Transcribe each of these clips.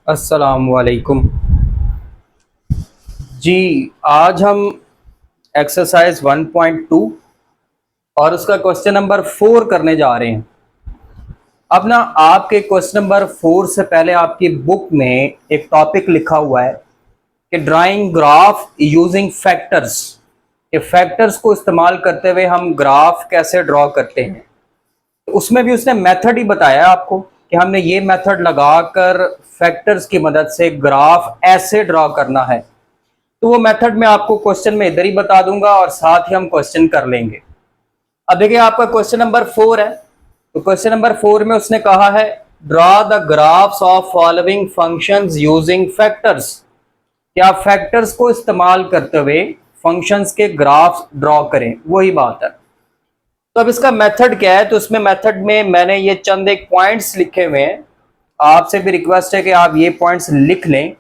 अस्सलामुअलैकुम जी। आज हम एक्सरसाइज 1.2 और उसका क्वेश्चन नंबर 4 करने जा रहे हैं। अब ना आपके क्वेश्चन नंबर 4 से पहले आपकी बुक में एक टॉपिक लिखा हुआ है कि ड्राइंग ग्राफ यूजिंग फैक्टर्स, कि फैक्टर्स को इस्तेमाल करते हुए हम ग्राफ कैसे ड्रॉ करते हैं। तो उसमें भी उसने मेथड ही बताया आपको कि हमने ये मेथड लगाकर फैक्टर्स की मदद से ग्राफ ऐसे ड्रॉ करना है। तो वो मेथड मैं आपको क्वेश्चन में इधर ही बता दूंगा और साथ ही हम क्वेश्चन कर लेंगे। अब देखिए आपका क्वेश्चन नंबर 4 है। तो क्वेश्चन नंबर 4 में उसने कहा है draw the graphs of following functions using factors, क्या फैक्टर्स को इस्तेमाल करते हुए फंक्शंस के ग्राफ्स ड्रॉ करें। वही बात है। तो अब इसका मेथड क्या है, तो इसमें मेथड में मैंने ये चंद एक पॉइंट्स लिखे हुए हैं। आपसे भी रिक्वेस्ट है कि आप ये पॉइंट्स लिख लें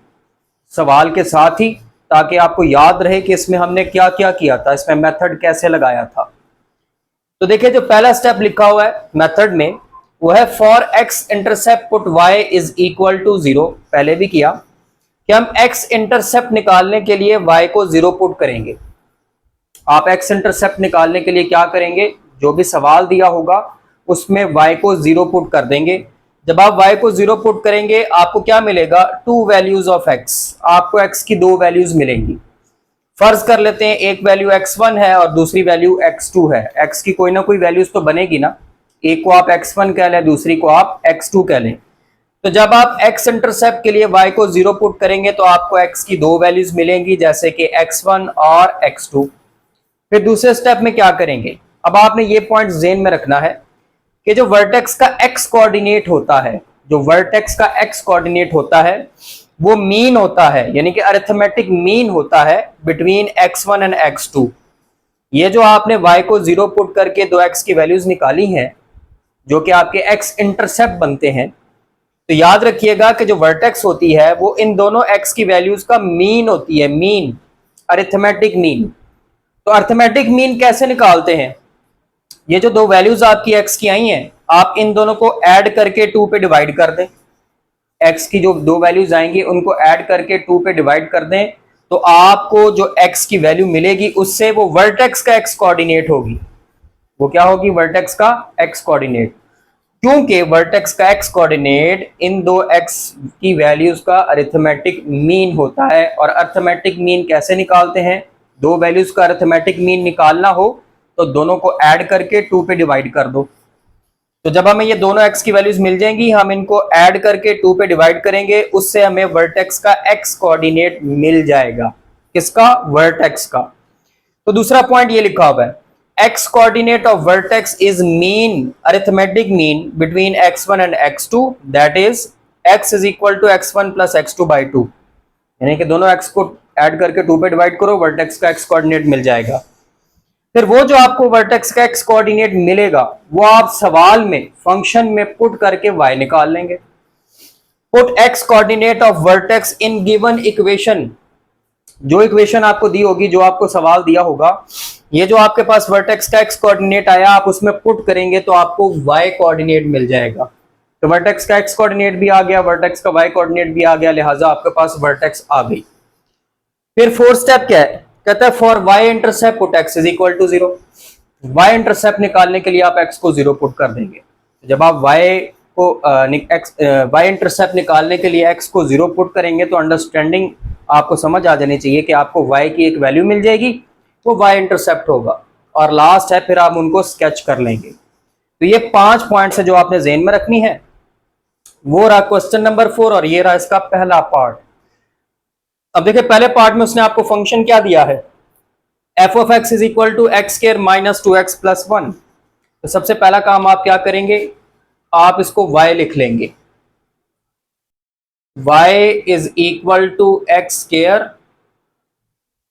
सवाल के साथ ही, ताकि आपको याद रहे कि इसमें हमने क्या क्या किया था, इसमें मेथड कैसे लगाया था। तो देखिए जो पहला स्टेप लिखा हुआ है मेथड में वो है for X intercept put Y is equal to 0। पहले भी किया कि हम एक्स इंटरसेप्ट निकालने के लिए वाई को 0 पुट करेंगे। आप एक्स इंटरसेप्ट निकालने के लिए क्या करेंगे, जो भी सवाल दिया होगा उसमें y को 0 पुट कर देंगे। जब आप y को 0 पुट करेंगे आपको क्या मिलेगा, टू वैल्यूज ऑफ x। आपको x की दो वैल्यूज मिलेंगी। फर्ज कर लेते हैं एक वैल्यू x1 है और दूसरी वैल्यू x2 है। x की कोई ना कोई वैल्यूज तो बनेगी ना, एक को आप x1 कह लें, दूसरी को आप x2 कह लें। तो जब आप x इंटरसेप्ट के लिए y को 0 पुट करेंगे तो आपको x की दो वैल्यूज मिलेंगी, जैसे कि x1 और x2। फिर दूसरे स्टेप में क्या करेंगे, अब आपने ये पॉइंट ज़हन में रखना है कि जो वर्टेक्स का एक्स कोऑर्डिनेट होता है, जो वर्टेक्स का एक्स कोऑर्डिनेट होता है वो मीन होता है, यानी कि अरिथमेटिक मीन होता है बिटवीन x1 एंड x2। ये जो आपने y को 0 पुट करके दो x की वैल्यूज निकाली हैं, जो कि आपके x इंटरसेप्ट बनते हैं, तो याद रखिएगा कि जो वर्टेक्स होती है वो इन दोनों x की वैल्यूज का मीन होती है, मीन, अरिथमेटिक मीन। तो अरिथमेटिक मीन कैसे निकालते हैं, ये जो दो वैल्यूज आपकी x की आई हैं आप इन दोनों को ऐड करके 2 पे डिवाइड कर दें। x की जो दो वैल्यूज आएंगी उनको ऐड करके 2 पे डिवाइड कर दें, तो आपको जो x की वैल्यू मिलेगी उससे वो वर्टेक्स का x कोऑर्डिनेट होगी। वो क्या होगी, वर्टेक्स का x कोऑर्डिनेट। क्योंकि वर्टेक्स का x कोऑर्डिनेट इन दो x की वैल्यूज का अरिथमेटिक मीन होता है। और अरिथमेटिक मीन कैसे निकालते हैं, दो वैल्यूज का अरिथमेटिक मीन निकालना हो तो दोनों को ऐड करके 2 पे डिवाइड कर दो। तो जब हमें ये दोनों x की वैल्यूज मिल जाएंगी हम इनको ऐड करके 2 पे डिवाइड करेंगे, उससे हमें वर्टेक्स का x कोऑर्डिनेट मिल जाएगा। किसका, वर्टेक्स का। तो दूसरा पॉइंट ये लिखा हुआ है x coordinate of vertex is mean, arithmetic mean between x1 and x2, that is x is equal to x1 plus x2 by 2। यानी कि दोनों x को ऐड करके 2 पे डिवाइड करो, वर्टेक्स का x कोऑर्डिनेट मिल जाएगा। फिर वो जो आपको वर्टेक्स का x कोऑर्डिनेट मिलेगा वो आप सवाल में फंक्शन में पुट करके y निकाल लेंगे। Put x coordinate of vertex in given equation, जो इक्वेशन आपको दी होगी, जो आपको सवाल दिया होगा, ये जो आपके पास वर्टेक्स का x कोऑर्डिनेट आया आप उसमें पुट करेंगे तो आपको y कोऑर्डिनेट मिल जाएगा। तो वर्टेक्स का x कोऑर्डिनेट भी आ गया, वर्टेक्स का y कोऑर्डिनेट भी आ गया, लिहाजा आपके पास वर्टेक्स आ गई। फिर फोर्थ स्टेप क्या है, कहता है for y intercept put x is equal to 0। y intercept निकालने के लिए आप x को 0 पुट कर देंगे। जब आप y इंटरसेप्ट निकालने के लिए x को 0 पुट करेंगे तो अंडरस्टैंडिंग आपको समझ आ जानी चाहिए कि आपको y की एक वैल्यू मिल जाएगी, वो y इंटरसेप्ट होगा। और लास्ट है फिर आप उनको स्केच कर लेंगे। तो ये 5 पॉइंट्स है जो आपने ज़हन में रखनी है। वो रहा क्वेश्चन नंबर 4 और ये रहा इसका पहला पार्ट। अब देखिए पहले पार्ट में उसने आपको फंक्शन क्या दिया है, F of x is equal to x square minus 2x plus 1। तो सबसे पहला काम आप क्या करेंगे, आप इसको y लिख लेंगे, y is equal to x square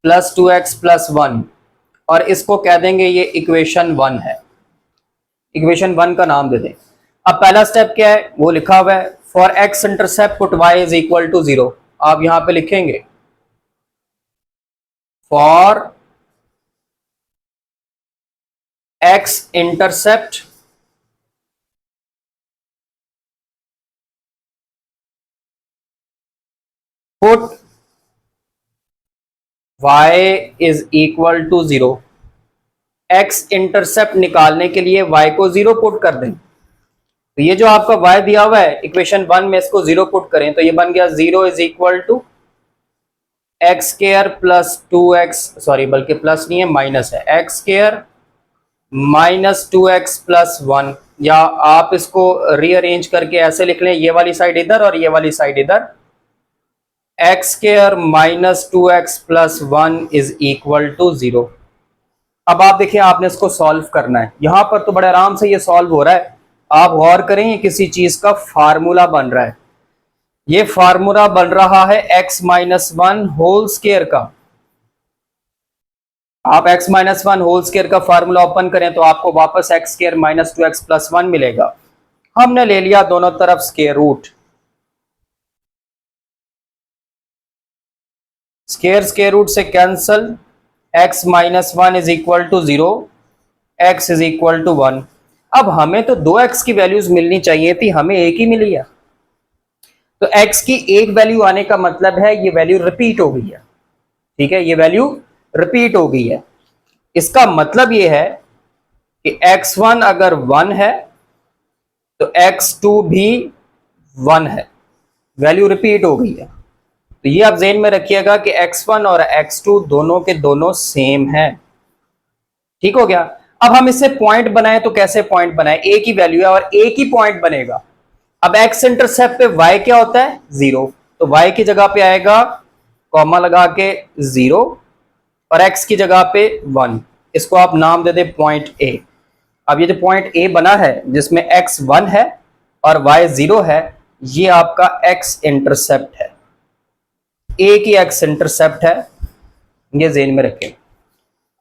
plus 2x plus 1, और इसको कह देंगे ये इक्वेशन 1 है। इक्वेशन 1 का नाम दे दें। अब पहला स्टेप क्या है वो लिखा हुआ है for x intercept put y is equal to 0। आप यहां पे लिखेंगे for x intercept put y is equal to 0, x intercept निकालने के लिए y को 0 पुट कर दें। तो ये जो आपका y दिया हुआ है इक्वेशन 1 में, इसको 0 पुट करें तो ये बन गया 0 is equal to x square plus 2x, sorry बल्कि प्लस नहीं है माइनस है, x square minus 2x plus 1, या आप इसको रीअरेंज करके ऐसे लिख लें, ये वाली साइड इधर और ये वाली साइड इधर, X square minus 2x plus 1 is equal to 0। अब आप देखिए आपने इसको सॉल्व करना है, यहां पर तो बड़े आराम से ये सॉल्व हो रहा है। आप गौर करें ये किसी चीज का फार्मूला बन रहा है, ये फार्मूला बन रहा है x माइनस 1 होल स्क्वायर का। आप x माइनस 1 होल स्क्वायर का फार्मूला ओपन करें तो आपको वापस x square minus 2x plus 1 मिलेगा। हमने ले लिया दोनों तरफ स्क्वायर रूट, स्क्वायर रूट से cancel, x minus 1 is equal to 0, x is equal to 1। अब हमें तो 2x की वैल्यूज मिलनी चाहिए थी, हमें एक ही मिली है। तो x की एक वैल्यू आने का मतलब है ये वैल्यू रिपीट हो गई है, ठीक है, ये वैल्यू रिपीट हो गई है। इसका मतलब ये है कि x1 अगर 1 है तो x2 भी 1 है, वैल्यू रिपीट हो गई है। तो ये आप ज़हन में रखिएगा कि x1 और x2 दोनों के दोनों सेम है, ठीक हो गया। अब हम इससे पॉइंट बनाएं तो कैसे पॉइंट बनाएं, एक ही वैल्यू है और एक ही पॉइंट बनेगा। अब x इंटरसेप्ट पे y क्या होता है 0, तो y की जगह पे आएगा कॉमा लगा के 0 और x की जगह पे 1, इसको आप नाम दे दे पॉइंट a। अब ये जो पॉइंट a बना है जिसमें x 1 है और y 0 है, ये आपका x इंटरसेप्ट है, एक ही x इंटरसेप्ट है, ये ज़हन में रखें।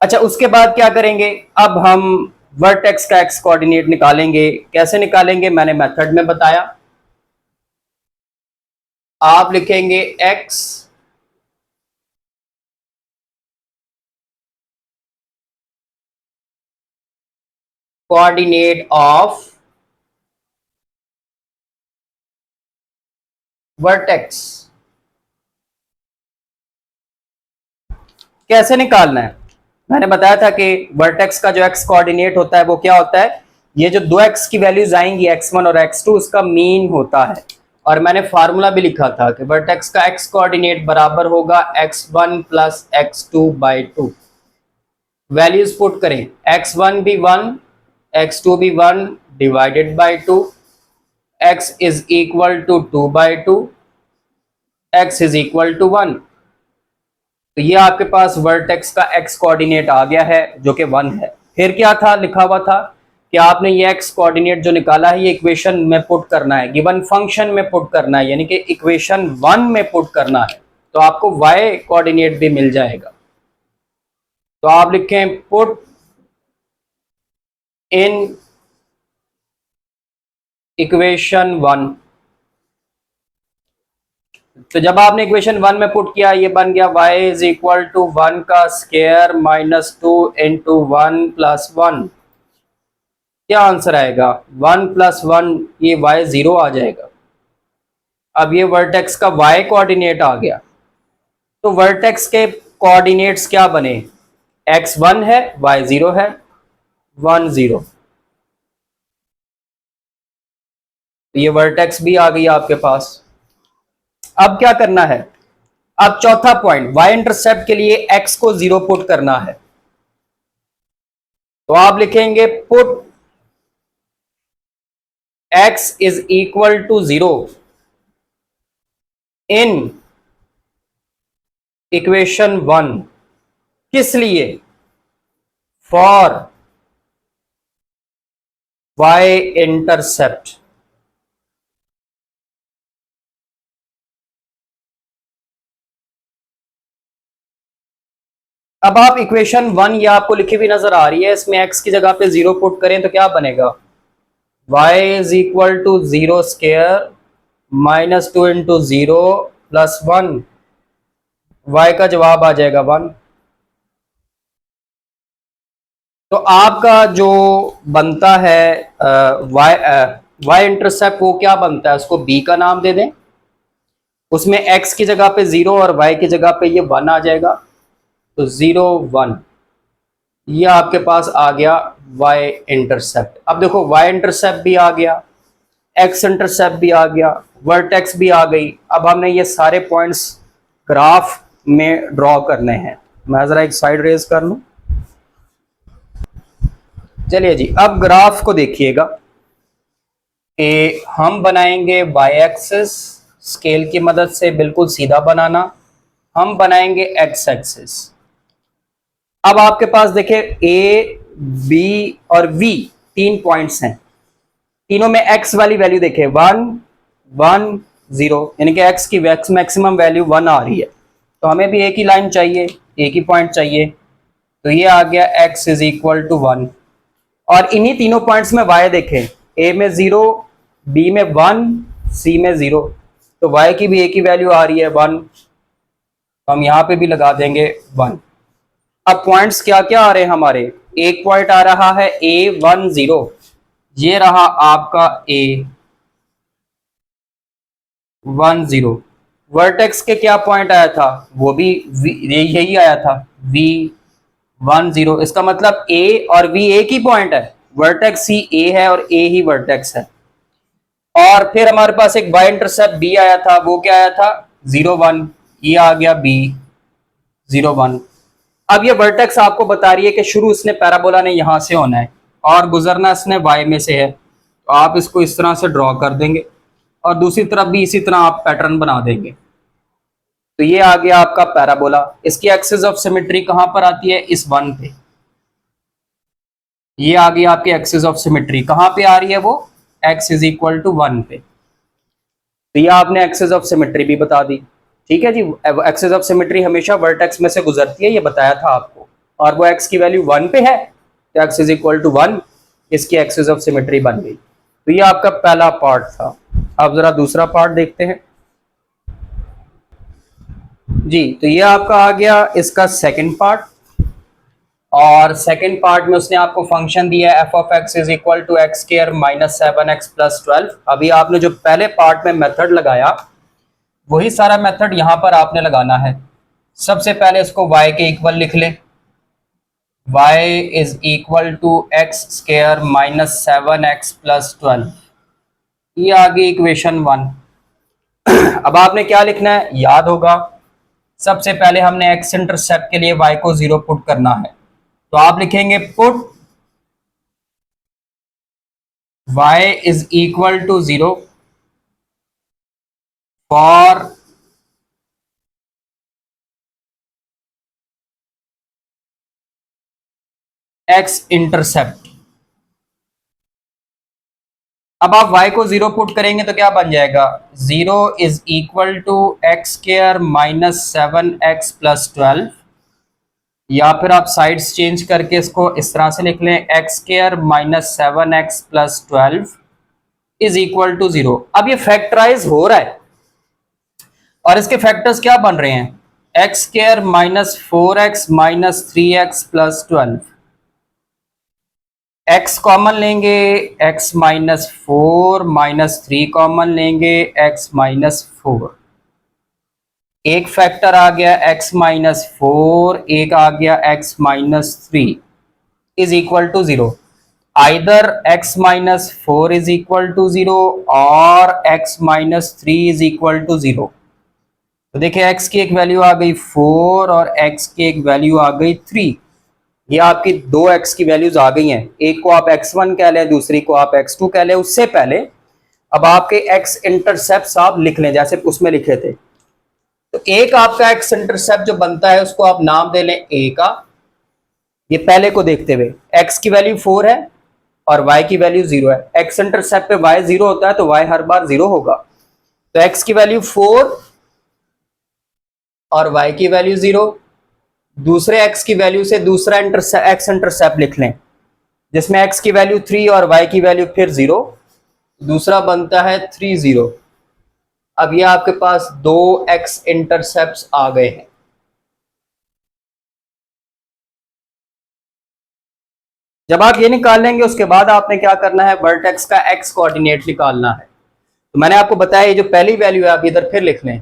अच्छा उसके बाद क्या करेंगे, अब हम वर्टेक्स का x कोऑर्डिनेट निकालेंगे। कैसे निकालेंगे मैंने मेथड में बताया, आप लिखेंगे x कोऑर्डिनेट ऑफ वर्टेक्स। कैसे निकालना है, मैंने बताया था कि वर्टेक्स का जो x कोऑर्डिनेट होता है वो क्या होता है, ये जो दो x की वैल्यूज आएंगी x1 और x2 उसका मीन होता है। और मैंने फार्मूला भी लिखा था कि वर्टेक्स का x कोऑर्डिनेट बराबर होगा x1 plus x2 by 2। Values put करें, x1 भी 1, x2 भी 1 divided by 2, x is equal to 2 by 2, x is equal to 1। तो ये आपके पास वर्टेक्स का x कोऑर्डिनेट आ गया है जो कि 1 है। फिर क्या था लिखा हुआ था कि आपने ये x कोऑर्डिनेट जो निकाला है ये इक्वेशन में पुट करना है, गिवन फंक्शन में पुट करना है, यानी कि इक्वेशन 1 में पुट करना है, तो आपको y कोऑर्डिनेट भी मिल जाएगा। तो आप लिखें पुट इन इक्वेशन 1। तो जब आपने इक्वेशन 1 में पुट किया ये बन गया y इज इक्वल टू 1 का स्क्वायर माइनस 2 इंटू 1 प्लस 1। क्या आंसर आएगा 1 प्लस 1, ये y 0 आ जाएगा। अब ये वर्टेक्स का y कोऑर्डिनेट आ गया, तो वर्टेक्स के कोऑर्डिनेट्स क्या बने, x 1 है y 0 है, 1 0। तो ये वर्टेक्स भी आ गई आपके पास। अब क्या करना है, अब चौथा पॉइंट y इंटरसेप्ट के लिए x को 0 पुट करना है। तो आप लिखेंगे put x is equal to 0 in equation 1। किस लिए, फॉर y इंटरसेप्ट। अब आप इक्वेशन 1 ये आपको लिखी हुई नजर आ रही है, इसमें x की जगह पे 0 पुट करें तो क्या बनेगा, y is equal to 0 square minus 2 into 0 plus 1, y का जवाब आ जाएगा 1। तो आपका जो बनता है y इंटरसेप्ट वो क्या बनता है, उसको b का नाम दे दें। उसमें x की जगह पे 0 और y की जगह पे ये 1 आ जाएगा, तो 0 1, ये आपके पास आ गया y इंटरसेप्ट। अब देखो y इंटरसेप्ट भी आ गया, x इंटरसेप्ट भी आ गया, वर्टेक्स भी आ गई। अब हमने ये सारे पॉइंट्स ग्राफ में ड्रॉ करने हैं। मैं जरा एक साइड रेज कर लूं। चलिए जी, अब ग्राफ को देखिएगा। हम बनाएंगे y एक्सिस, स्केल की मदद से बिल्कुल सीधा बनाना। हम बनाएंगे x एक्सिस। अब आपके पास देखिए a, b और v तीन पॉइंट्स हैं। तीनों में x वाली वैल्यू देखिए 1 1 0, यानी कि x की मैक्सिमम वैल्यू 1 आ रही है। तो हमें भी एक ही लाइन चाहिए, एक ही पॉइंट चाहिए। तो ये आ गया x इज इक्वल टू 1। और इन्हीं तीनों पॉइंट्स में y देखें, a में 0, b में 1, c में 0। तो y की भी एक ही वैल्यू आ रही है 1, तो हम यहां पे भी लगा देंगे 1। अब पॉइंट्स क्या क्या आ रहे हैं हमारे? एक पॉइंट आ रहा है a10, ये रहा आपका a10। वर्टेक्स के क्या पॉइंट आया था? वो भी यही आया था v10। इसका मतलब a और v एक ही पॉइंट है, वर्टेक्स ही a है और a ही वर्टेक्स है। और फिर हमारे पास एक y इंटरसेप्ट b आया था, वो क्या आया था? 0 1, ये आ गया b 0 1। अब ये वर्टेक्स आपको बता रही है कि शुरू इसने पैराबोला ने यहां से होना है और गुजरना इसने y में से है। तो आप इसको इस तरह से ड्रॉ कर देंगे और दूसरी तरफ भी इसी तरह आप पैटर्न बना देंगे। तो ये आ गया आपका पैराबोला। इसकी एक्सिस ऑफ सिमेट्री कहां पर आती है? इस 1 पे। ये आ गई आपकी एक्सिस ऑफ सिमेट्री, कहां पे आ रही है वो? x इज इक्वल टू 1 पे। तो ये आपने एक्सिस ऑफ सिमेट्री भी बता दी। ठीक है जी, एक्सिस ऑफ सिमेट्री हमेशा वर्टेक्स में से गुजरती है, ये बताया था आपको। और वो x की वैल्यू 1 पे है, तो x इज इक्वल टू 1, इसकी एक्सिस ऑफ सिमेट्री बन गई। तो ये आपका पहला पार्ट था। अब जरा दूसरा पार्ट देखते हैं जी। तो ये आपका आ गया इसका सेकंड पार्ट, और सेकंड पार्ट में उसने आपको फंक्शन दिया है f of x is equal to x square minus 7x plus 12। अभी आपने जो पहले पार्ट में मेथड लगाया, वही सारा मेथड यहां पर आपने लगाना है। सबसे पहले इसको y के इक्वल लिख लें, y is equal to x square minus 7x plus 12। ये आ गई इक्वेशन 1। अब आपने क्या लिखना है याद होगा। सबसे पहले हमने x इंटरसेप्ट के लिए y को 0 पुट करना है, तो आप लिखेंगे put y is equal to 0 for x intercept. अब आप y को 0 पुट करेंगे तो क्या बन जाएगा? 0 is equal to x square minus 7x plus 12, या फिर आप साइड्स चेंज करके इसको इस तरह से लिख लें, x square minus 7x plus 12 is equal to 0। अब ये फैक्टराइज हो रहा है और इसके फैक्टर्स क्या बन रहे हैं? X square minus 4x minus 3x plus 12। x common लेंगे, x माइनस 4 माइनस 3 कॉमन लेंगे, x माइनस 4। एक फैक्टर आ गया x माइनस 4, एक आ गया x minus 3 is equal to 0। Either x minus 4 is equal to 0 और x minus 3 is equal to 0। तो देखिए x की एक वैल्यू आ गई 4 और x की एक वैल्यू आ गई 3। ये आपकी दो x की वैल्यूज आ गई हैं, एक को आप x1 कह लें, दूसरी को आप x2 कह लें। उससे पहले अब आपके x इंटरसेप्ट आप लिख लें जैसे उसमें लिखे थे। तो एक आपका x इंटरसेप्ट जो बनता है उसको आप नाम दे लें a का। ये पहले को देखते हुए x की वैल्यू 4 है और y की वैल्यू 0 है। x इंटरसेप्ट पे y 0 होता है तो y हर बार 0 होगा। तो x की वैल्यू 4 और y की वैल्यू 0। दूसरे x की वैल्यू से दूसरा x इंटरसेप्ट लिख लें जिसमें x की वैल्यू 3 और y की वैल्यू फिर 0। दूसरा बनता है 3 0। अब ये आपके पास दो x इंटरसेप्ट्स आ गए हैं। जब आप ये निकाल लेंगे उसके बाद आपने क्या करना है, वर्टेक्स का x कोऑर्डिनेट निकालना है। तो मैंने आपको बताया ये जो पहली वैल्यू है आप इधर फिर लिख लें,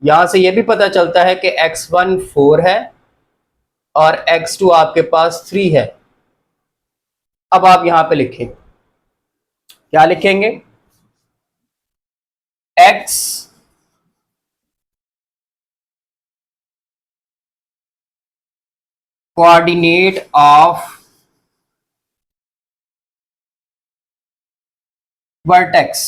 यहां से ये भी पता चलता है कि x1 4 है और x2 आपके पास 3 है। अब आप यहां पे लिखें, क्या लिखेंगे? x कोऑर्डिनेट ऑफ वर्टेक्स,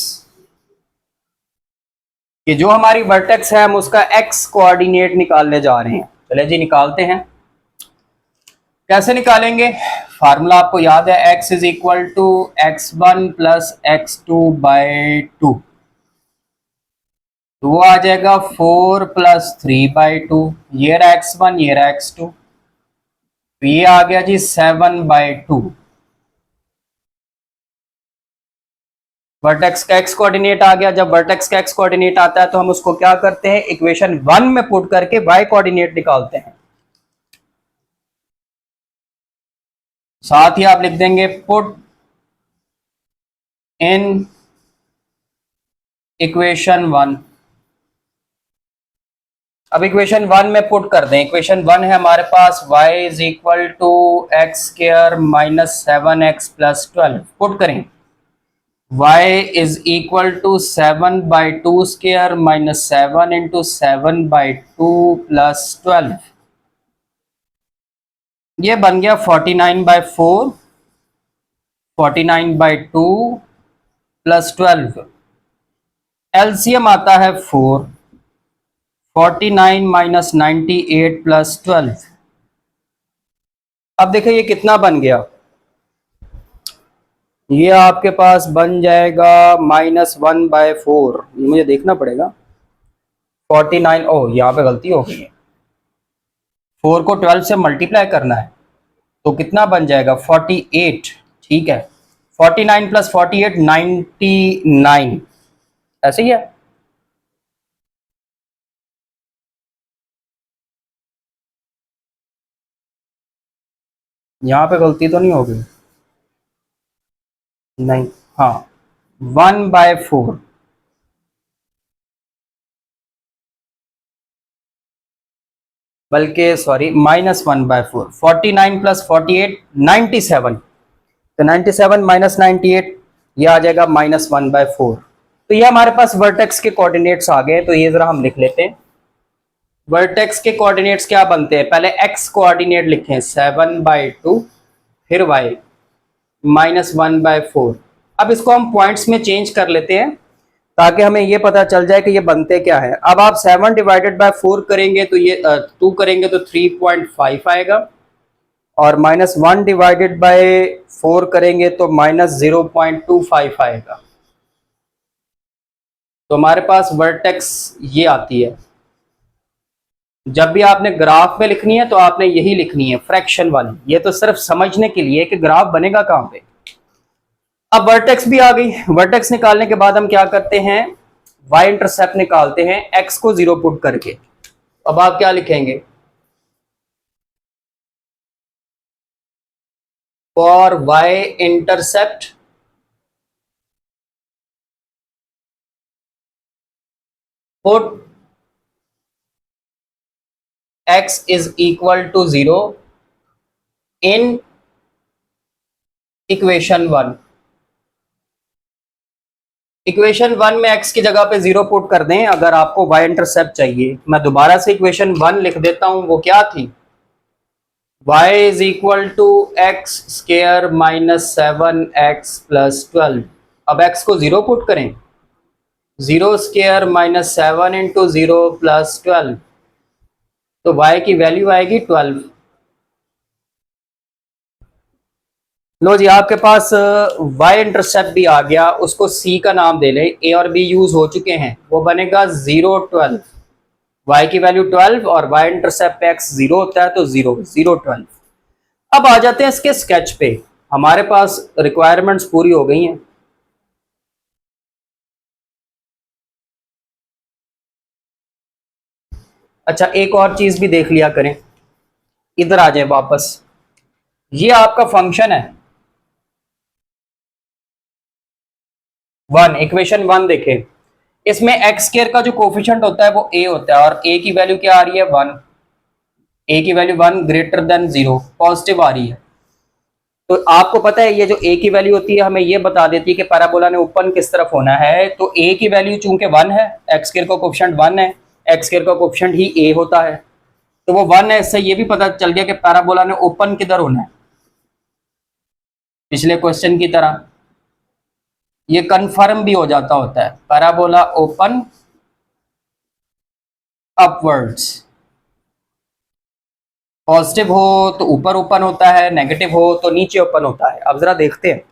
कि जो हमारी वर्टेक्स है हम उसका x कोऑर्डिनेट निकालने जा रहे हैं। चले जी निकालते हैं। कैसे निकालेंगे? फार्मूला आपको याद है, x is equal to x1 plus x2 by 2। तो वो आ जाएगा 4 प्लस 3/2। ये रहा x1, ये रहा x2, तो ये आ गया जी 7/2। वर्टेक्स का x कोऑर्डिनेट आ गया। जब वर्टेक्स का x कोऑर्डिनेट आता है तो हम उसको क्या करते हैं, इक्वेशन 1 में पुट करके y कोऑर्डिनेट निकालते हैं। साथ ही आप लिख देंगे पुट इन इक्वेशन 1। अब इक्वेशन 1 में पुट कर दें। इक्वेशन 1 है हमारे पास y is equal to x square minus 7x plus 12। Put करें, y is equal to 7/2 square minus 7 into 7/2 plus 12। ये बन गया 49/4, 49/2 प्लस 12। एलसीएम आता है 4, 49 माइनस 98 प्लस 12। अब देखिए ये कितना बन गया, ये आपके पास बन जाएगा -1/4। मुझे देखना पड़ेगा 49। ओ यहाँ पे गलती हो गई है, 4 को 12 से मल्टीप्लाई करना है तो कितना बन जाएगा 48। ठीक है, 49 प्लस 48 99, ऐसे ही है। यहाँ पे गलती तो नहीं होगी? नहीं, हाँ 1/4। बल्कि सॉरी -1/4। 49 प्लस 48 97, तो 97 माइनस 98 ये आ जाएगा -1/4। तो ये हमारे पास वर्टेक्स के कोऑर्डिनेट्स आ गए। तो ये जरा हम लिख लेते हैं। वर्टेक्स के कोऑर्डिनेट्स क्या बनते हैं, पहले x कोऑर्डिनेट लिखें 7/2, फिर y -1/4। अब इसको हम पॉइंट्स में चेंज कर लेते हैं ताकि हमें ये पता चल जाए कि ये बनते क्या है। अब आप 7 डिवाइडेड बाय 4 करेंगे तो ये 2 करेंगे तो 3.5 आएगा, और -1 डिवाइडेड बाय 4 करेंगे तो -0.25 आएगा। तो हमारे पास वर्टेक्स ये आती है। जब भी आपने ग्राफ में लिखनी है तो आपने यही लिखनी है, फ्रैक्शन वाली। ये तो सिर्फ समझने के लिए कि ग्राफ बनेगा कहां पे। अब वर्टेक्स भी आ गई। वर्टेक्स निकालने के बाद हम क्या करते हैं, y इंटरसेप्ट निकालते हैं x को 0 पुट करके। अब आप क्या लिखेंगे, for y intercept put x is equal to 0 in equation 1। Equation 1 में x की जगह पे 0 पुट कर दें अगर आपको y इंटरसेप्ट चाहिए। मैं दोबारा से इक्वेशन 1 लिख देता हूं, वो क्या थी, y is equal to x square minus 7x plus 12। अब x को 0 पुट करें, 0 स्क्वायर माइनस 7 इंटू 0 प्लस 12, तो y की वैल्यू आएगी 12। लो जी, आपके पास y इंटरसेप्ट भी आ गया। उसको c का नाम दे लें, a और b यूज हो चुके हैं, वो बनेगा 0 12। y की वैल्यू 12 और y इंटरसेप्ट पे x 0 होता है तो 0 0 12। अब आ जाते हैं इसके स्केच पे। हमारे पास रिक्वायरमेंट्स पूरी हो गई हैं। अच्छा, एक और चीज भी देख लिया करें, इधर आ जाए वापस। ये आपका फंक्शन है 1, इक्वेशन 1 देखें। इसमें एक्स स्क्वायर का जो कोफिशिएंट होता है वो ए होता है, और ए की वैल्यू क्या आ रही है 1, ए की वैल्यू 1 ग्रेटर देन 0 पॉजिटिव आ रही है। तो आपको पता है ये जो ए की वैल्यू होती है हमें ये बता देती है कि पैराबोला ने ओपन किस तरफ होना है। तो ए की वैल्यू चूंकि 1 है, एक्स स्क्वायर का कोफिशिएंट 1 है, एक्स स्क्वायर का कोफिशिएंट ही ए होता है, तो वो 1 है। इससे ये भी पता चल गया कि पैराबोला ने ओपन किधर होना है, पिछले क्वेश्चन की तरह। ये कंफर्म भी हो जाता होता है, पैराबोला ओपन अपवर्ड्स। पॉजिटिव हो तो ऊपर ओपन होता है, नेगेटिव हो तो नीचे ओपन होता है। अब जरा देखते हैं,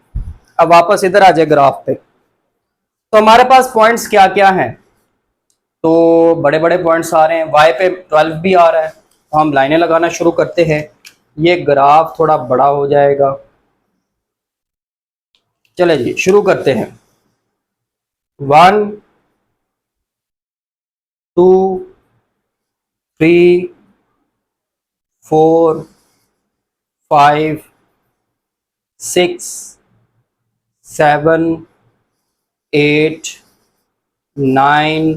अब वापस इधर आ जाए ग्राफ पे। तो हमारे पास पॉइंट्स क्या क्या हैं, तो बड़े बड़े पॉइंट्स आ रहे हैं, y पे 12 भी आ रहा है, तो हम लाइनें लगाना शुरू करते हैं। ये ग्राफ थोड़ा बड़ा हो जाएगा, चले जी शुरू करते हैं। 1 2 3 4 5 6 7 8 9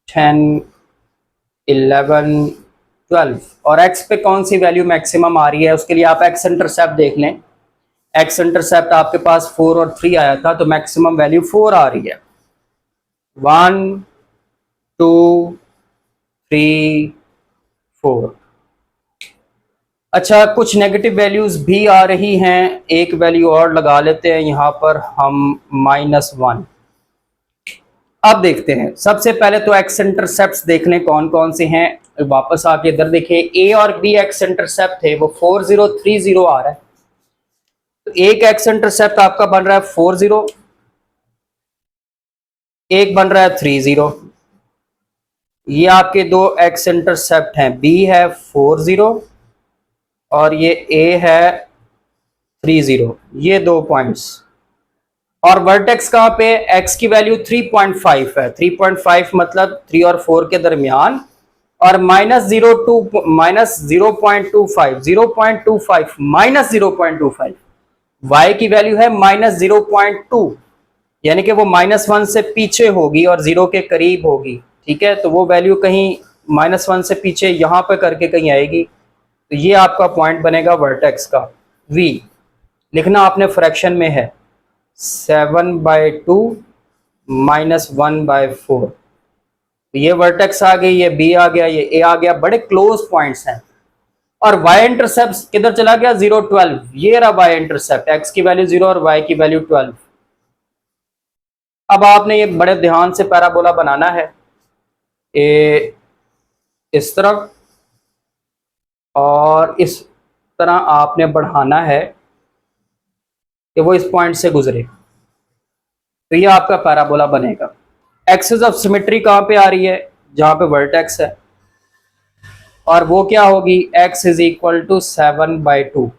10 11 12, और x पे कौन सी वैल्यू मैक्सिमम आ रही है उसके लिए आप x इंटरसेप्ट देख लें। x इंटरसेप्ट आपके पास 4 और 3 आया था, तो मैक्सिमम वैल्यू 4 आ रही है। 1 2 3 4। अच्छा, कुछ नेगेटिव वैल्यूज भी आ रही हैं, एक वैल्यू और लगा लेते हैं यहाँ पर हम -1। अब देखते हैं, सबसे पहले तो एक्स इंटरसेप्ट देख लें कौन कौन से हैं। वापस आके इधर देखें, ए और बी एक्स इंटरसेप्ट थे, वो 4 0 3 0 आ रहा है। तो एक एक्स इंटरसेप्ट आपका बन रहा है 4 0, एक बन रहा है 3 0। ये आपके दो एक्स इंटरसेप्ट हैं, बी है 4 0 और ये ए है 3 0, ये दो पॉइंट्स। और वर्टेक्स कहाँ पे, x की वैल्यू 3.5 है, 3.5 मतलब 3 और 4 के दरमियान, और -0.25 -0.25 y की वैल्यू है -0.2, यानी कि वो -1 से पीछे होगी और 0 के करीब होगी। ठीक है, तो वो वैल्यू कहीं -1 से पीछे यहाँ पे करके कहीं आएगी, तो ये आपका पॉइंट बनेगा वर्टेक्स का। v लिखना आपने फ्रैक्शन में है, 7/2 -1/4। ये वर्टेक्स आ गई, ये बी आ गया, ये ए आ गया, बड़े क्लोज पॉइंट्स हैं। और वाई इंटरसेप्ट किधर चला गया, 0 12, ये रहा वाई इंटरसेप्ट, एक्स की वैल्यू 0 और वाई की वैल्यू 12। अब आपने ये बड़े ध्यान से पैराबोला बनाना है, ए इस तरफ और इस तरह आपने बढ़ाना है कि वो इस पॉइंट से गुजरे, तो ये आपका पैराबोला बनेगा। एक्सिस ऑफ सिमेट्री कहाँ पे आ रही है, जहां पे वर्टेक्स है, और वो क्या होगी, x इज इक्वल टू 7/2।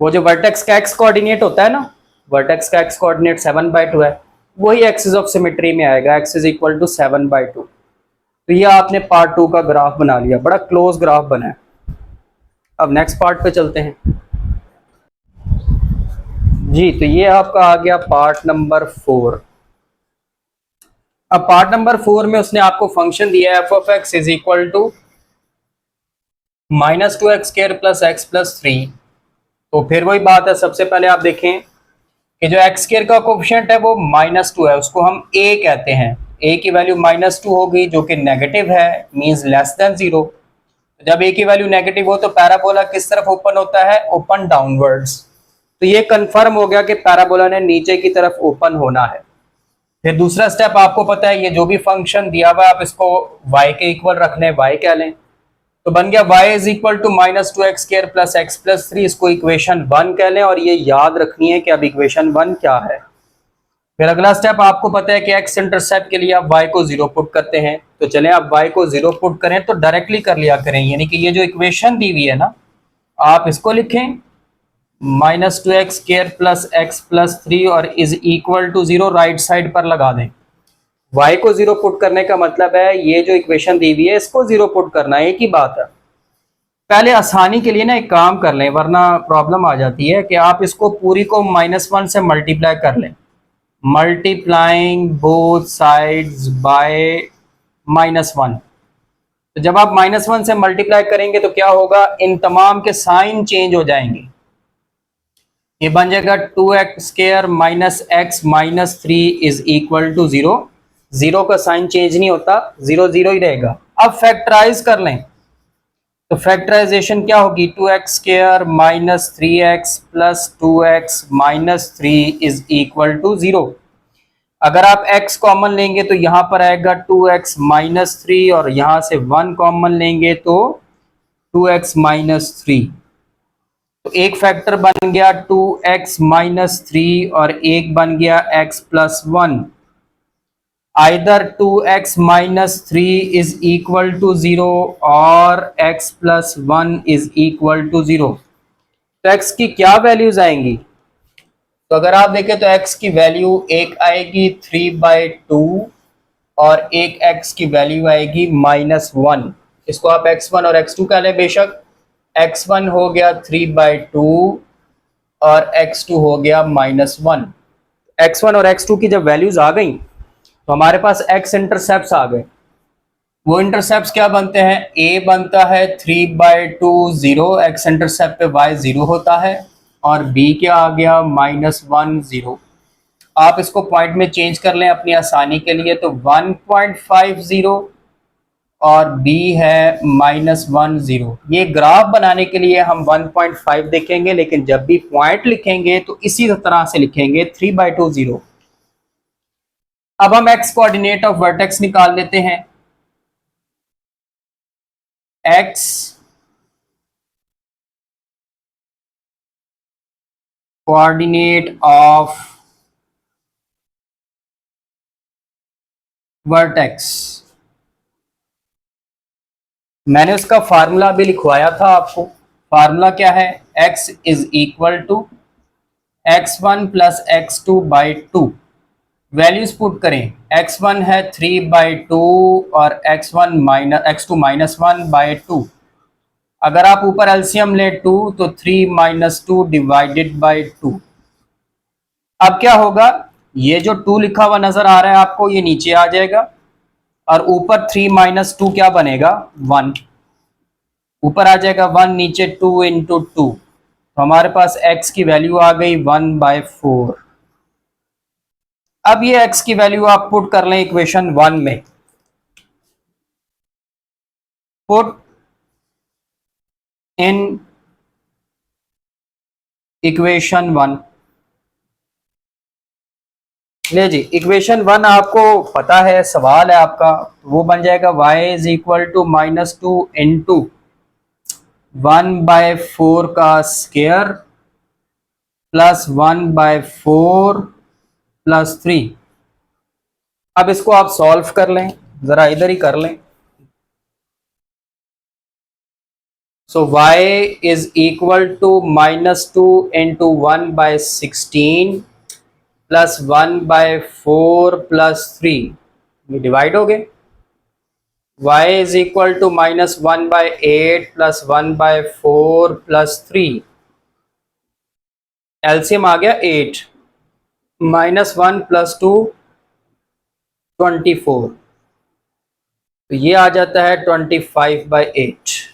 वो जो वर्टेक्स का x कोऑर्डिनेट होता है ना, वर्टेक्स का x कोऑर्डिनेट 7/2 है, वही एक्सिस ऑफ सिमेट्री में आएगा, x इज इक्वल टू 7/2। तो ये आपने पार्ट 2 का ग्राफ बना लिया, बड़ा क्लोज ग्राफ बना है। अब नेक्स्ट पार्ट पे चलते हैं जी। तो ये आपका आ गया पार्ट नंबर 4। अब पार्ट नंबर 4 में उसने आपको फंक्शन दिया है f(x) is equal to -2x² + x + 3। तो फिर वही बात है, सबसे पहले आप देखें कि जो x² का कोफिशिएंट है वो -2 है, उसको हम a कहते हैं। a की वैल्यू -2 होगी जो कि नेगेटिव है, मींस लेस देन 0। जब a की वैल्यू नेगेटिव हो तो पैराबोला किस तरफ ओपन होता है, ओपन डाउनवर्ड्स। तो ये कंफर्म हो गया कि पैराबोला ने नीचे की तरफ ओपन होना है। फिर दूसरा स्टेप आपको पता है, ये जो भी फंक्शन दिया हुआ है आप इसको y के इक्वल रख लें, y कह लें, तो बन गया y is equal to -2x² + x + 3, इसको इक्वेशन 1 कह लें, और ये याद रखनी है कि अब इक्वेशन 1 क्या है। फिर अगला स्टेप आपको पता है कि x इंटरसेप्ट के लिए आप y को 0 पुट करते हैं, तो चलें आप y को 0 पुट करें तो डायरेक्टली कर लिया करें, यानी कि ये जो इक्वेशन दी हुई है ना, आप इसको लिखें -2x² + x + 3 और is equal to 0 right side पर लगा दें। y को 0 पुट करने का मतलब है ये जो इक्वेशन दी हुई है इसको 0 पुट करना है, एक ही बात है। पहले आसानी के लिए ना एक काम कर लें, वरना प्रॉब्लम आ जाती है कि आप इसको पूरी को -1 से मल्टीप्लाई कर लें। Multiplying both sides by -1। तो जब आप -1 से मल्टीप्लाई करेंगे तो क्या होगा, इन तमाम के साइन चेंज हो जाएंगे। ये बन जाएगा 2x² minus x minus 3 is equal to 0। Zero का साइन चेंज नहीं होता, 0 0 ही रहेगा। अब फैक्टराइज कर लें तो फैक्टराइजेशन क्या होगी, 2x² minus 3x plus 2x minus 3 is equal to 0। अगर आप x कॉमन लेंगे तो यहां पर आएगा 2x माइनस 3 और यहां से 1 कॉमन लेंगे तो 2x माइनस 3। तो एक फैक्टर बन गया 2x माइनस 3 और एक बन गया x plus 1। Either 2x minus 3 is equal to 0 और x plus 1 is equal to 0। तो x की क्या वैल्यूज आएंगी, तो अगर आप देखें तो x की वैल्यू एक आएगी 3/2 और एक x की वैल्यू आएगी -1। इसको आप x1 और x2 कह लें बेशक। x1 हो गया 3/2 और x2 हो गया -1। x1 और x2 की जब वैल्यूज आ गई तो हमारे पास x इंटरसेप्ट आ गए। वो इंटरसेप्ट क्या बनते हैं, a बनता है 3/2 0, x इंटरसेप्ट पे y 0 होता है, और b क्या आ गया -1 0। आप इसको पॉइंट में चेंज कर लें अपनी आसानी के लिए, तो 1.50 और b है -1 0। ये ग्राफ बनाने के लिए हम 1.5 देखेंगे, लेकिन जब भी पॉइंट लिखेंगे तो इसी तरह से लिखेंगे 3/2 0। अब हम x कोऑर्डिनेट ऑफ वर्टेक्स निकाल लेते हैं। x कोऑर्डिनेट ऑफ वर्टेक्स, मैंने उसका फार्मूला भी लिखवाया था आपको। फार्मूला क्या है, x is equal to x1 plus x2/2। Values put करें, x1 है 3/2 और x2 -1/2। अगर आप ऊपर एलसीएम ले 2 तो 3 - 2 डिवाइडेड बाई 2। अब क्या होगा, ये जो 2 लिखा हुआ नजर आ रहा है आपको, ये नीचे आ जाएगा और ऊपर 3 - 2 क्या बनेगा, 1। ऊपर आ जाएगा 1, नीचे 2 × 2। तो हमारे पास x की वैल्यू आ गई 1/4। अब ये x की वैल्यू आप पुट कर लें इक्वेशन 1 में। Put in equation 1। ले जी, इक्वेशन 1 आपको पता है, सवाल है आपका, वो बन जाएगा y is equal to -2 into 1/4 का स्क्वायर प्लस 1/4 प्लस 3। अब इसको आप सॉल्व कर लें, जरा इधर ही कर लें। So y is equal to -2 into 1/16 plus 1/4 plus 3। ये डिवाइड हो गए। y is equal to -1/8 plus 1/4 plus 3। LCM आ गया 8, -1 प्लस 2 24। तो ये आ जाता है 25/8।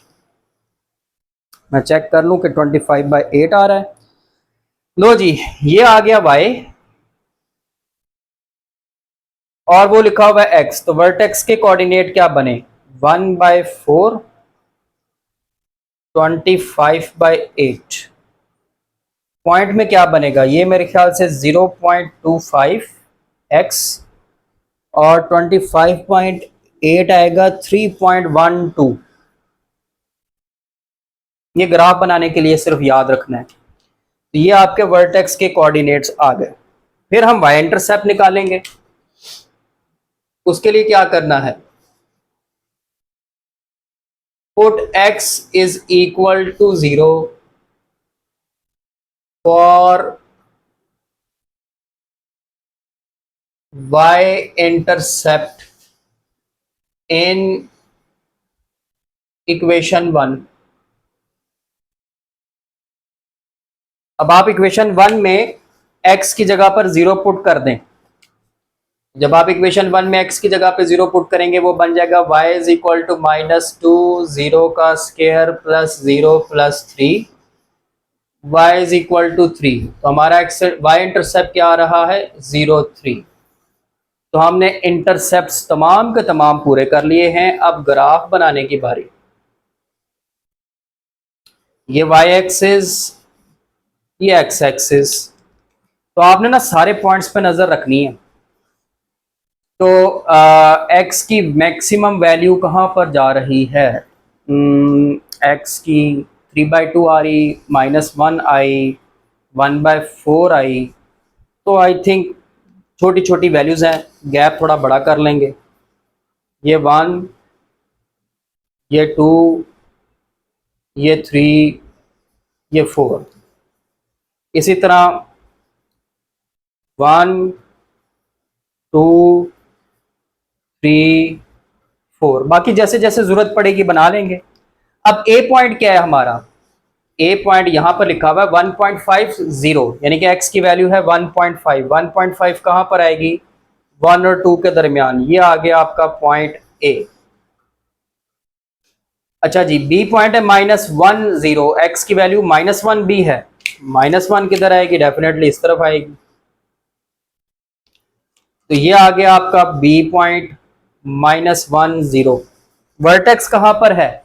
मैं चेक कर लूं कि 25/8 आ रहा है। लो जी, ये आ गया y और वो लिखा हुआ है x। तो वर्टेक्स के कोऑर्डिनेट क्या बने, 1/4 25/8। पॉइंट में क्या बनेगा, ये मेरे ख्याल से 0.25x और 25/8 आएगा 3.12। ये ग्राफ बनाने के लिए सिर्फ याद रखना है। तो ये आपके वर्टेक्स के कोऑर्डिनेट्स आ गए। फिर हम y इंटरसेप्ट निकालेंगे। उसके लिए क्या करना है, put x is equal to 0 for y intercept in equation 1। अब आप इक्वेशन 1 में x की जगह पर 0 पुट कर दें। जब आप इक्वेशन 1 में x की जगह पे 0 पुट करेंगे वो बन जाएगा y इज इक्वल टू -2 0 का square plus 0 plus 3 y is equal to 3। तो हमारा y इंटरसेप्ट क्या आ रहा है 0 3। तो हमने इंटरसेप्ट्स तमाम के तमाम पूरे कर लिए हैं। अब ग्राफ बनाने की बारी। ये y एक्सिस, ये x एक्सिस। तो आपने ना सारे पॉइंट्स पे नजर रखनी है। तो x की मैक्सिमम वैल्यू कहाँ पर जा रही है? x की 3/2 आ रही, -1 आई, 1/4 आई। तो आई थिंक छोटी छोटी वैल्यूज हैं, गैप थोड़ा बड़ा कर लेंगे। ये 1, ये 2, ये 3, ये 4। इसी तरह 1 2 3 4, बाकी जैसे जैसे जरूरत पड़ेगी बना लेंगे। अब ए पॉइंट क्या है हमारा? ए पॉइंट यहां पर लिखा हुआ है 1.50, यानी कि एक्स की वैल्यू है 1.5। 1.5 कहां पर आएगी? 1 और 2 के दरमियान। ये आ गया आपका पॉइंट ए। अच्छा जी, बी पॉइंट है -1 एक्स की वैल्यू -1 बी है। -1 किधर आएगी? डेफिनेटली इस तरफ आएगी। तो ये आ गया आपका बी पॉइंट -10। वर्टेक्स कहां पर है?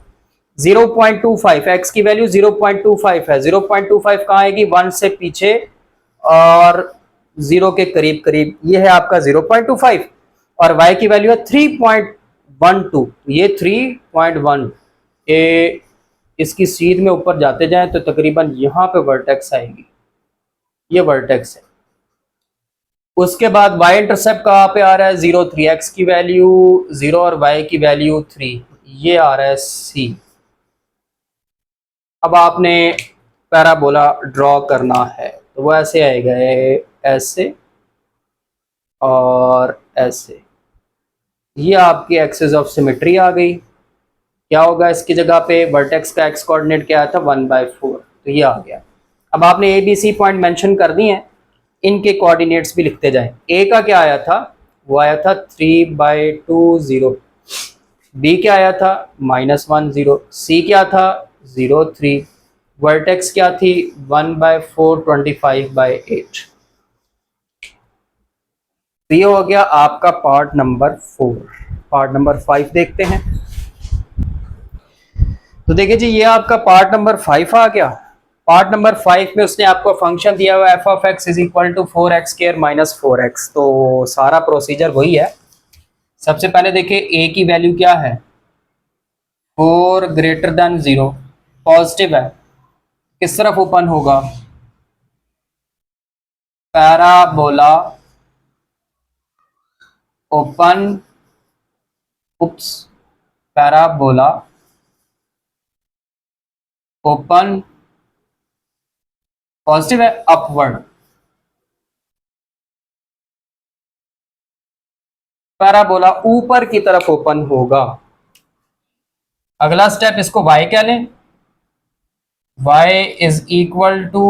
0.25। एक्स की वैल्यू 0.25 है। 0.25 कहां आएगी? 1 से पीछे और 0 के करीब करीब। ये है आपका 0.25 और y की वैल्यू है 3.12। ये 3.1। ये इसकी सीध में ऊपर जाते जाएं तो तकरीबन यहां पे वर्टेक्स आएगी। ये वर्टेक्स है। उसके बाद y इंटरसेप्ट कहाँ पे आ रहा है? 0 3। x की वैल्यू 0 और y की वैल्यू 3। ये आ रहा है c। अब आपने पैराबोला ड्रॉ करना है तो वो ऐसे आएगा, ऐसे और ऐसे। ये आपकी एक्सिस ऑफ सिमेट्री आ गई। क्या होगा इसकी जगह पे? वर्टेक्स का एक्स कोऑर्डिनेट क्या आया था? 1/4। तो ये आ गया। अब आपने A B C point mention कर दिए हैं, इनके कोऑर्डिनेट्स भी लिखते जाएं। ए का क्या आया था? वो आया था 3/2 बी क्या आया था? -10। सी क्या था? 0 3। वर्टेक्स क्या थी? 1/4 25/8। तो ये हो गया आपका पार्ट नंबर 4। पार्ट नंबर 5 देखते हैं। तो देखिए जी, ये आपका पार्ट नंबर 5 आ गया। पार्ट नंबर 5 में उसने आपको फंक्शन दिया हुआ f of x is equal to 4x² - 4x। तो सारा प्रोसीजर वही है। सबसे पहले देखिए ए की वैल्यू क्या है? 4 ग्रेटर देन 0, पॉजिटिव है। किस तरफ ओपन होगा? पैराबोला ओपन, उप्स, पैराबोला ओपन, पॉजिटिव है, अपवर्ड। पैराबोला ऊपर की तरफ ओपन होगा। अगला स्टेप, इसको y कह लें। y is equal to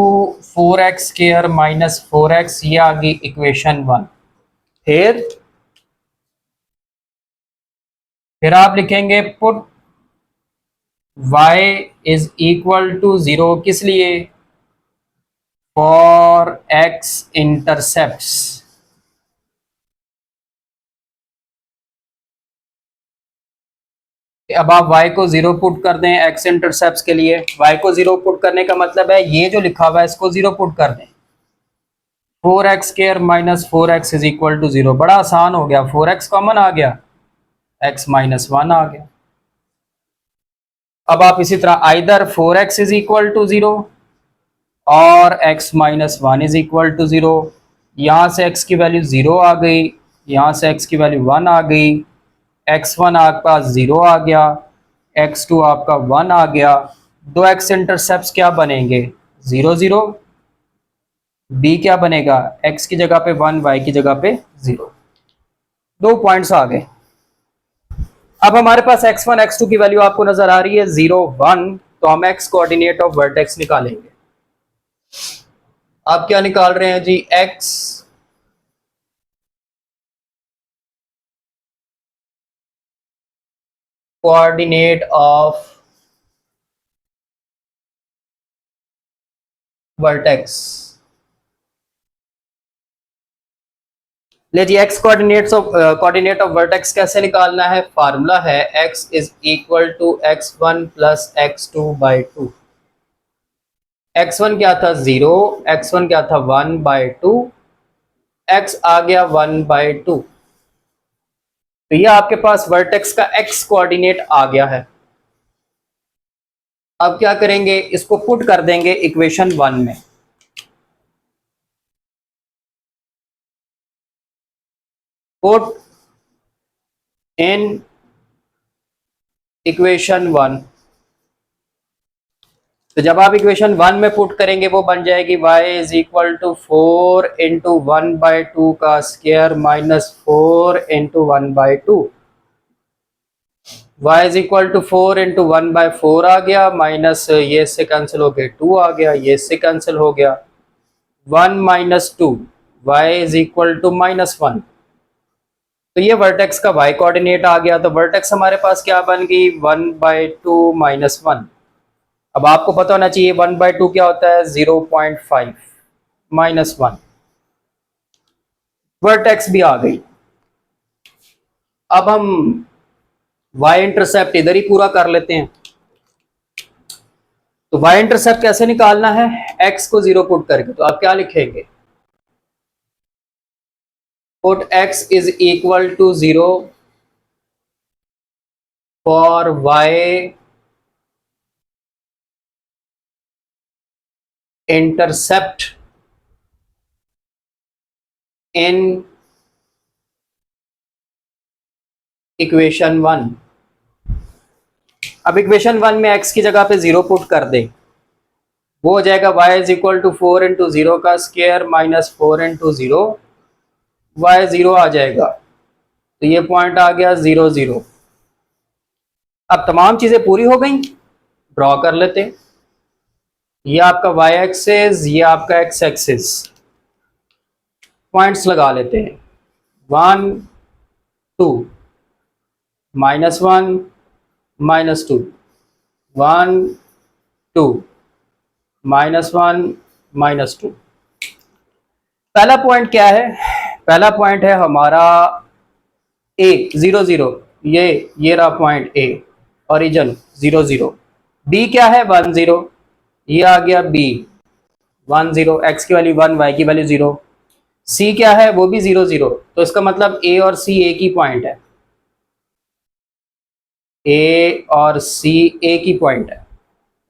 4x² - 4x। ये आ गई इक्वेशन 1। फिर आप लिखेंगे put y is equal to 0 किस लिए? For x intercepts. अब आप y को 0 पुट कर दें x इंटरसेप्ट्स के लिए। y को 0 पुट करने का मतलब है ये जो लिखा हुआ है इसको 0 पुट कर दें। 4x² - 4x is equal to 0। बड़ा आसान हो गया, 4x कॉमन आ गया, x - 1 आ गया। अब आप इसी तरह either 4x is equal to 0 और x - 1 इज इक्वल टू 0। यहाँ से x की वैल्यू 0 आ गई, यहाँ से x की वैल्यू 1 आ गई, x1 आपके पास 0 आ गया, x2 आपका 1 आ गया। दो x इंटरसेप्ट्स क्या बनेंगे? 0 0। b क्या बनेगा? x की जगह पे 1, y की जगह पे 0। दो पॉइंट्स आ गए। अब हमारे पास x1 x2 की वैल्यू आपको नजर आ रही है 0 1। तो हम x कोऑर्डिनेट ऑफ वर्टेक्स निकालेंगे। आप क्या निकाल रहे हैं जी? x coordinate of vertex. ले जी, एक्स कोऑर्डिनेट ऑफ वर्टेक्स कैसे निकालना है? फार्मूला है x is equal to x1 plus x2/2। x1 क्या था? 0। x1 क्या था? 1/2। x आ गया 1/2। तो ये आपके पास वर्टेक्स का x कोऑर्डिनेट आ गया है। अब क्या करेंगे? इसको पुट कर देंगे इक्वेशन 1 में। Put in equation 1। तो जब आप इक्वेशन 1 में पुट करेंगे वो बन जाएगी y is equal to 4 into 1/2 का square minus 4 into 1/2। y is equal to 4 into 1/4 आ गया, माइनस ये से कैंसिल हो गया 2 आ गया, ये से कैंसिल हो गया 1 minus 2, y is equal to -1। तो ये वर्टेक्स का y कोऑर्डिनेट आ गया। तो वर्टेक्स हमारे पास क्या बन गई? 1/2 -1। अब आपको पता होना चाहिए 1/2 क्या होता है? 0.5 -1। वर्टेक्स भी आ गई। अब हम y इंटरसेप्ट इधर ही पूरा कर लेते हैं। तो y इंटरसेप्ट कैसे निकालना है? x को 0 पुट करके। तो आप क्या लिखेंगे? Put x is equal to 0 for y intercept in equation 1। अब इक्वेशन 1 में x की जगह पे 0 पुट कर दें, वो हो जाएगा y is equal to 4 into 0 का स्क्वायर माइनस 4 इंटू 0, y 0 आ जाएगा। तो ये पॉइंट आ गया 0 0। अब तमाम चीजें पूरी हो गई, ड्रॉ कर लेते हैं। ये आपका y एक्सिस, ये आपका x एक्सिस। पॉइंट्स लगा लेते हैं। 1 2 -1 -2 1 2 -1 -2। पहला पॉइंट क्या है? पहला पॉइंट है हमारा a 0 0। ये रहा पॉइंट a, ओरिजिन 0 0। b क्या है? 1 0। ये आ गया b 1 0, x की वैल्यू 1, y की वैल्यू 0। c क्या है? वो भी 0 0। तो इसका मतलब a और c एक ही पॉइंट है। a और c एक ही पॉइंट है।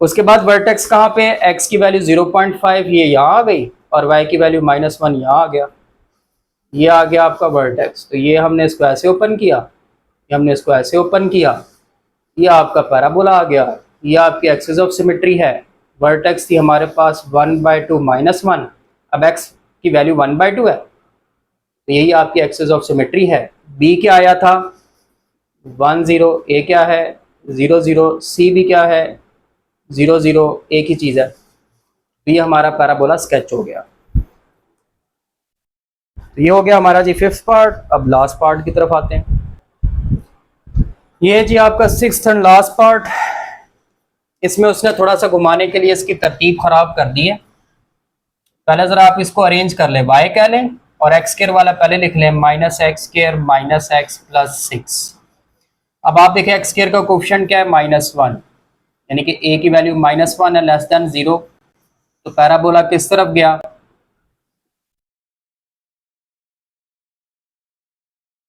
उसके बाद वर्टेक्स कहाँ पे है? x की वैल्यू 0.5 ये यहाँ आ गई, और y की वैल्यू -1 यहाँ आ गया। ये आ गया आपका वर्टेक्स। तो ये हमने इसको ऐसे ओपन किया, ये हमने इसको ऐसे ओपन किया, ये आपका पैराबोला आ गया। ये आपकी एक्सिस ऑफ सिमेट्री है। वर्टेक्स थी हमारे पास 1/2 -1। अब x की वैल्यू 1/2 है, तो यही आपकी एक्सिस ऑफ सिमेट्री है। b क्या आया था? 1 0। a क्या है? 0 0। c भी क्या है? 0 0। एक ही चीज़ है। तो ये हमारा पैराबोला स्केच हो गया। तो ये हो गया हमारा जी फिफ्थ पार्ट। अब लास्ट पार्ट की तरफ आते हैं। ये जी आपका सिक्स्थ एंड लास्ट पार्ट। इसमें उसने थोड़ा सा घुमाने के लिए इसकी तरतीब खराब कर दी है। पहले जरा आप इसको अरेंज कर लें, y कह लें और एक्स स्क्वायर वाला पहले लिख लें, -x² -x + 6। अब आप देखें एक्स स्क्वायर का कोफिशिएंट क्या है? -1, यानी कि a की वैल्यू -1 है, लेस देन 0। तो पैराबोला किस तरफ गया?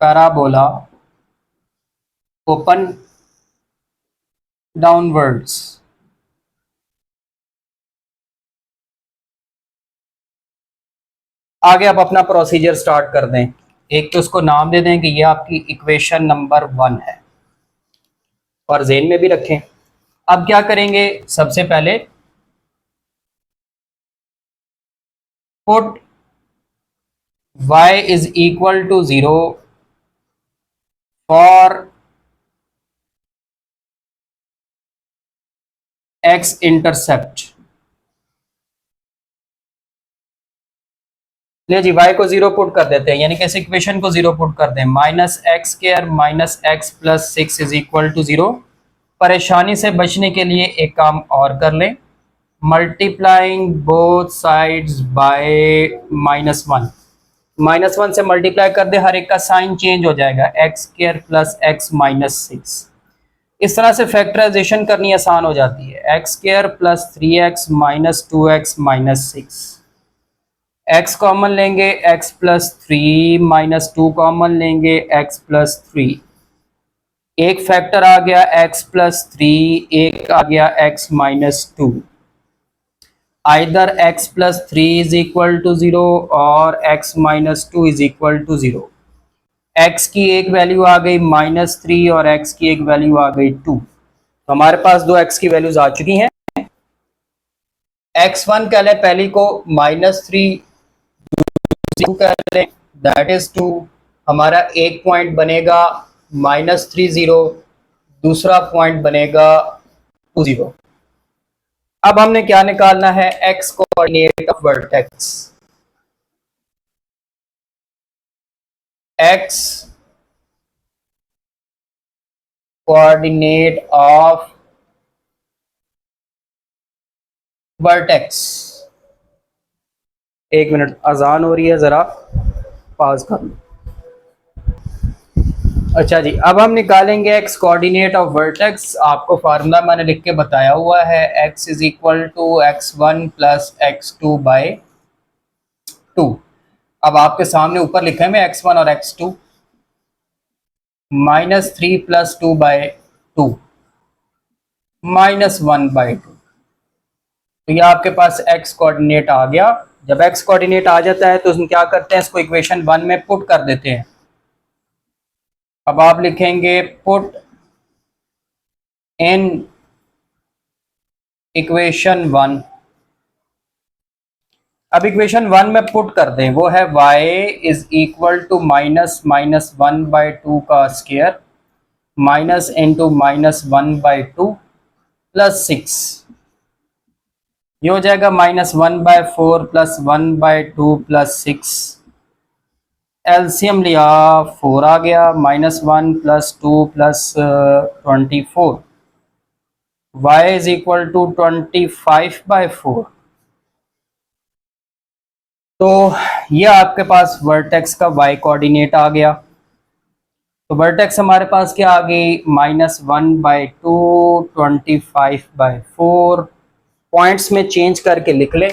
Parabola open downwards. आगे आप अपना प्रोसीजर स्टार्ट कर दें। एक तो उसको नाम दे दें कि ये आपकी इक्वेशन नंबर 1 है, और जेन में भी रखें। अब क्या करेंगे? सबसे पहले put y is equal to 0 for x intercept. चलिए जी y को 0 पुट कर देते हैं, यानी कि इस इक्वेशन को 0 पुट कर दें। Minus x square minus x plus 6 is equal to 0। परेशानी से बचने के लिए एक काम और कर लें, मल्टीप्लाइंग बोथ साइड्स बाय -1। -1 से मल्टीप्लाई कर दे, हर एक का साइन चेंज हो जाएगा, x square plus x minus 6। इस तरह से फैक्टराइजेशन करनी आसान हो जाती है। X square plus 3x minus 2x minus 6, x common लेंगे x प्लस 3 माइनस 2 कॉमन लेंगे x प्लस 3। एक फैक्टर आ गया x प्लस 3, एक आ गया x minus 2। Either x plus 3 is equal to 0 और x minus 2 is equal to 0। x की एक वैल्यू आ गई -3 और x की एक वैल्यू आ गई 2। तो हमारे पास दो x की वैल्यूज आ चुकी हैं। x1 कह लें पहली को, -3 कह लें, दैट इज 2। हमारा एक पॉइंट बनेगा -30, दूसरा पॉइंट बनेगा 20। अब हमने क्या निकालना है, x coordinate of vertex. x coordinate of vertex. एक मिनट, अजान हो रही है, जरा पॉज कर लो। अच्छा जी, अब हम निकालेंगे x कोऑर्डिनेट ऑफ वर्टेक्स। आपको फार्मूला मैंने लिख के बताया हुआ है, x is equal to x1 plus x2 by 2। अब आपके सामने ऊपर लिखा है मैं x1 और x2, -3 प्लस 2 बाय 2 -1/2। तो ये आपके पास x कोऑर्डिनेट आ गया। जब x कोऑर्डिनेट आ जाता है तो हम क्या करते हैं, इसको इक्वेशन 1 में पुट कर देते हैं। अब आप लिखेंगे पुट इन इक्वेशन 1। अब इक्वेशन 1 में पुट कर दें, वो है y इज इक्वल टू -1/2 का स्क्वायर माइनस इंटू -1/2 प्लस 6। ये हो जाएगा -1/4 प्लस 1/2 प्लस 6। एलसीएम लिया 4 आ गया, -1 plus 2 plus 24। y is equal to 25/4। तो ये आपके पास वर्टेक्स का y कोऑर्डिनेट आ गया। तो वर्टेक्स हमारे पास क्या आ गई, -1/2 25/4। पॉइंट्स में चेंज करके लिख ले,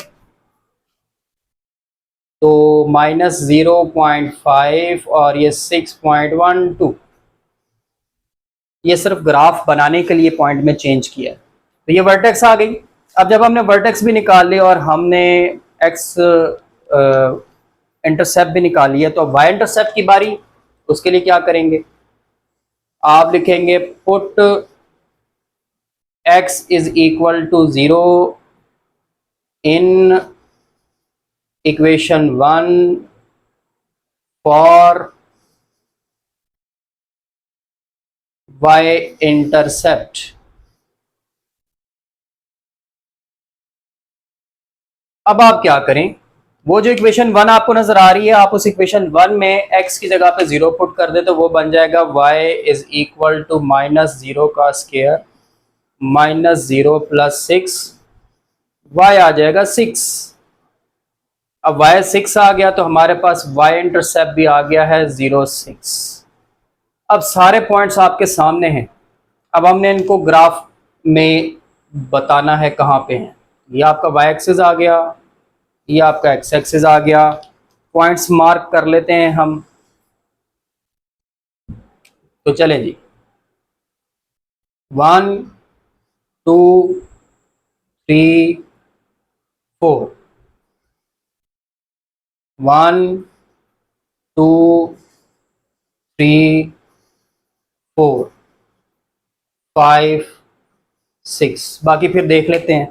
तो -0.5 और ये 6.12। ये सिर्फ ग्राफ बनाने के लिए पॉइंट में चेंज किया। तो ये वर्टेक्स आ गई। अब जब हमने वर्टेक्स भी निकाल ली और हमने एक्स इंटरसेप्ट भी निकाल लिया, तो वाई इंटरसेप्ट की बारी। उसके लिए क्या करेंगे, आप लिखेंगे put x is equal to 0 in equation 1 for y intercept. अब आप क्या करें, वो जो इक्वेशन 1 आपको नजर आ रही है, आप उस इक्वेशन 1 में x की जगह पे 0 पुट कर दे, तो वो बन जाएगा y इज इक्वल टू -0 का स्क्वायर -0 प्लस 6। y आ जाएगा 6। अब y 6 आ गया तो हमारे पास y इंटरसेप्ट भी आ गया है 0 6। अब सारे पॉइंट्स आपके सामने हैं। अब हमने इनको ग्राफ में बताना है कहाँ पे हैं। ये आपका y एक्सिस आ गया, ये आपका x एक्सिस आ गया। पॉइंट्स मार्क कर लेते हैं हम। तो चलें जी, 1 2 3 4, 1 2 3 4 5 6। बाकी फिर देख लेते हैं।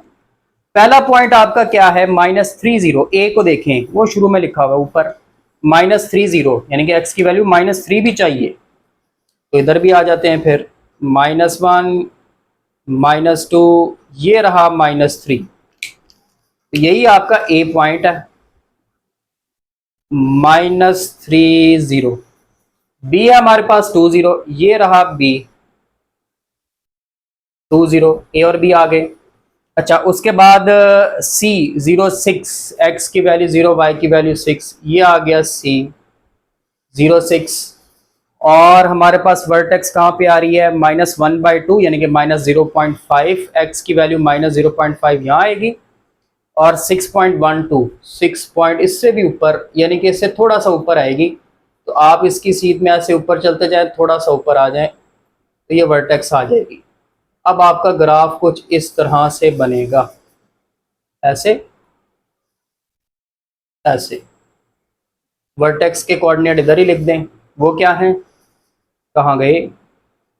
पहला पॉइंट आपका क्या है, -30। ए को देखें, वो शुरू में लिखा हुआ है ऊपर -30, यानी कि x की वैल्यू -3 भी चाहिए। तो इधर भी आ जाते हैं फिर, -1 -2, ये रहा -3। तो यही आपका ए पॉइंट है। -3 0। बी है हमारे पास 2 0, ये रहा बी 2 0, ए और बी आ गए। अच्छा, उसके बाद सी 0 6, एक्स की वैल्यू 0, वाई की वैल्यू 6, ये आ गया सी 0 6। और हमारे पास वर्टेक्स कहाँ पे आ रही है, -1/2 यानी कि -0.5, एक्स की वैल्यू -0.5 यहाँ आएगी, और 6.12 6 पॉइंट इससे भी ऊपर यानी कि इससे थोड़ा सा ऊपर आएगी। तो आप इसकी सीध में ऐसे ऊपर चलते जाएं, थोड़ा सा ऊपर आ जाएं तो ये वर्टेक्स आ जाएगी। अब आपका ग्राफ कुछ इस तरह से बनेगा, ऐसे ऐसे। वर्टेक्स के कोऑर्डिनेट इधर ही लिख दें, वो क्या है, कहाँ गए,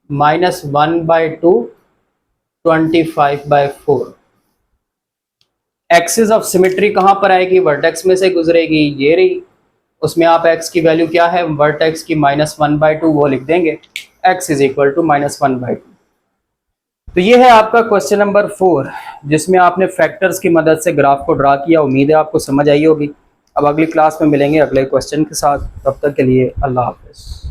-1/2 25/4। एक्सिस ऑफ सिमेट्री कहाँ पर आएगी, वर्टेक्स में से गुजरेगी, ये रही। उसमें आप x की वैल्यू क्या है, वर्टेक्स की -1/2 वो लिख देंगे, x इज इक्वल टू -1/2। तो ये है आपका क्वेश्चन नंबर 4, जिसमें आपने फैक्टर्स की मदद से ग्राफ को ड्रा किया। उम्मीद है आपको समझ आई होगी। अब अगली क्लास में मिलेंगे अगले क्वेश्चन के साथ, तब तक के लिए अल्लाह हाफ़िज़।